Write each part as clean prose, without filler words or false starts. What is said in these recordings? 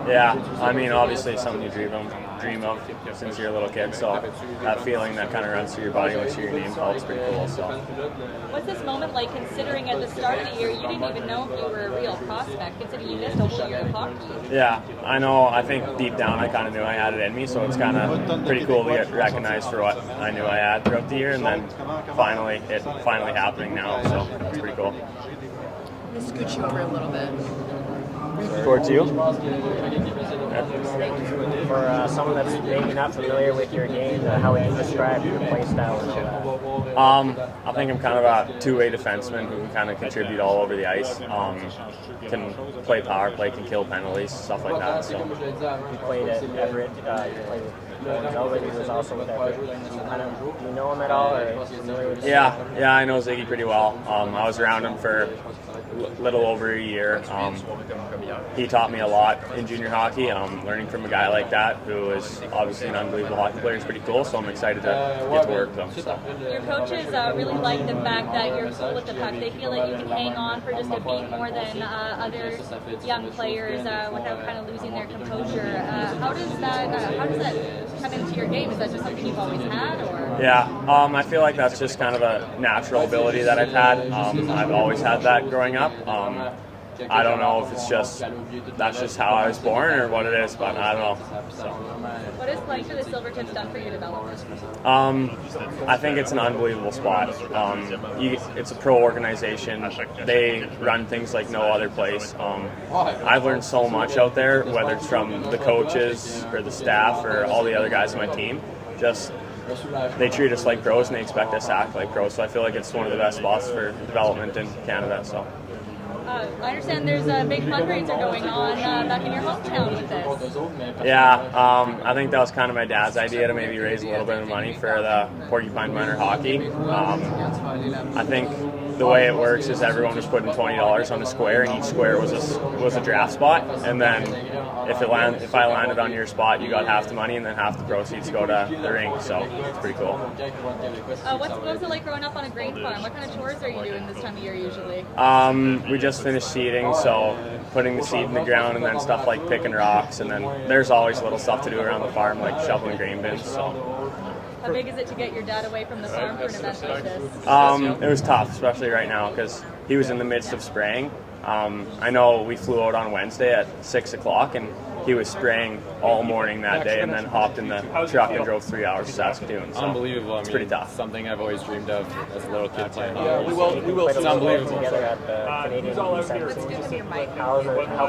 Yeah, I mean, obviously it's something you dream of since you're a little kid, so that feeling that kind of runs through your body once you hear your name called is pretty cool. So, what's this moment like, considering at the start of the year you didn't even know if you were a real prospect, considering you missed a whole year of hockey? Yeah, I know. I think deep down I kind of knew I had it in me, so it's kind of pretty cool to get recognized for what I knew I had throughout the year, and then finally happening now, so it's pretty cool. Let me scoot you over a little bit. Towards you? For someone that's maybe not familiar with your game, how would you describe your play style and all that? I think I'm kind of a two-way defenseman who can kind of contribute all over the ice. Can play power play, can kill penalties, stuff like that. So. You played at Everett. You played with Ziggy, who was also with Everett. Do you know him at all, or familiar with him? Yeah, I know Ziggy pretty well. I was around him for a little over a year. He taught me a lot in junior hockey. Learning from a guy like that, who is obviously an unbelievable hockey player, is pretty cool. So I'm excited to get to work with him. So. Your coaches really like the fact that you're cool with the puck. They feel like you can hang on for just a beat more than other young players without kind of losing their composure. How does that come into your game? Is that just something you've always had, or? Yeah, I feel like that's just kind of a natural ability that I've had. I've always had that growing up. I don't know if it's that's just how I was born or what it is, but I don't know. So. What has playing for the Silvertips done for your development? I think it's an unbelievable spot. It's a pro organization. They run things like no other place. I've learned so much out there, whether it's from the coaches or the staff or all the other guys on my team. They treat us like pros and they expect us to act like pros. So I feel like it's one of the best spots for development in Canada. So. I understand there's a big fundraiser going on back in your hometown with this. Yeah, I think that was kind of my dad's idea to maybe raise a little bit of money for the Porcupine Minor Hockey. I think the way it works is everyone was putting $20 on a square, and each square was a draft spot. And then if I landed on your spot, you got half the money, and then half the proceeds go to the rink. So it's pretty cool. What was it like growing up on a grain farm? What kind of chores are you doing this time of year usually? We just finished seeding, so putting the seed in the ground, and then stuff like picking rocks, and then there's always little stuff to do around the farm, like shoveling grain bins. So. How big is it to get your dad away from the farm for an event like this? It was tough, especially right now, because he was in the midst of spraying. I know we flew out on Wednesday at 6 o'clock, and he was spraying all morning that day, and then hopped in the truck and drove 3 hours to Saskatoon. So unbelievable. It's pretty tough. Something I've always dreamed of as a little kid playing. We will. It's unbelievable. Together at the Canadian How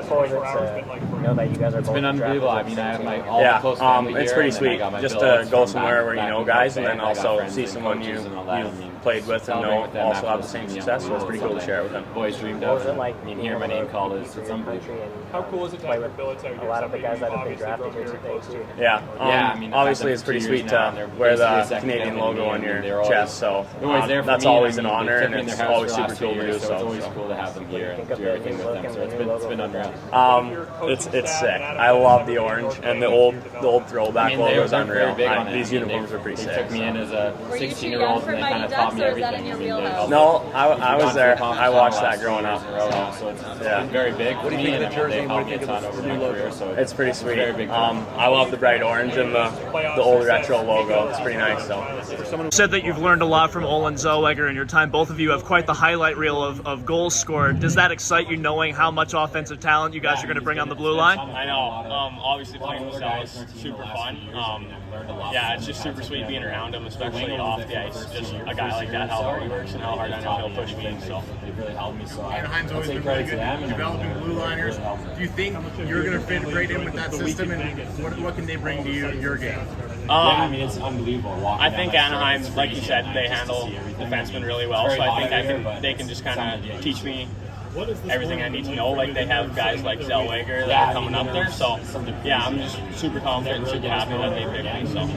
cool is it to know that you guys are both? It's been unbelievable. I mean, I have all the close family here. It's pretty sweet just to go somewhere where you know guys, and then also see someone you played with and know also have the same success. So it's pretty cool to share it with them. Always dreamed of. What was it like? I mean, hear my name called is unbelievable. How cool is it to play with a lot of the guys that have been drafted here today too? Yeah, I mean, obviously it's pretty sweet to wear the Canadian logo on your chest, so that's always an honor, and it's always super cool to do. So it's always cool to have them here and do everything with them. So it's been unreal. It's sick. I love the orange, and the old throwback logo is unreal. These uniforms are pretty sick. They took me in as a 16-year-old, and they kind of taught me everything. No, I was there. I watched that growing up. So it's been very big for me, and they helped me a ton over my career. So it's pretty sweet. I love the bright orange and the old retro logo. It's pretty nice. So. You said that you've learned a lot from Olin Zellweger in your time. Both of you have quite the highlight reel of goals scored. Does that excite you, knowing how much offensive talent you guys are going to bring on the blue line? I know. Obviously playing with Zell is super fun. Yeah, it's just super sweet being around him, especially off the ice. Just a guy like that, how hard he works and how hard I know he'll push me. So they've really helped me. So Anaheim's always been really good at developing blue liners. Do you think you're going to fit right in with that system, and what can they bring to your game? I mean, it's unbelievable. I think Anaheim, like you said, they handle defensemen really well. So I think they can just kind of teach me everything I need to know. Like they have guys like Zellweger that are coming up there. So yeah, I'm just super confident and super happy that they picked me. So.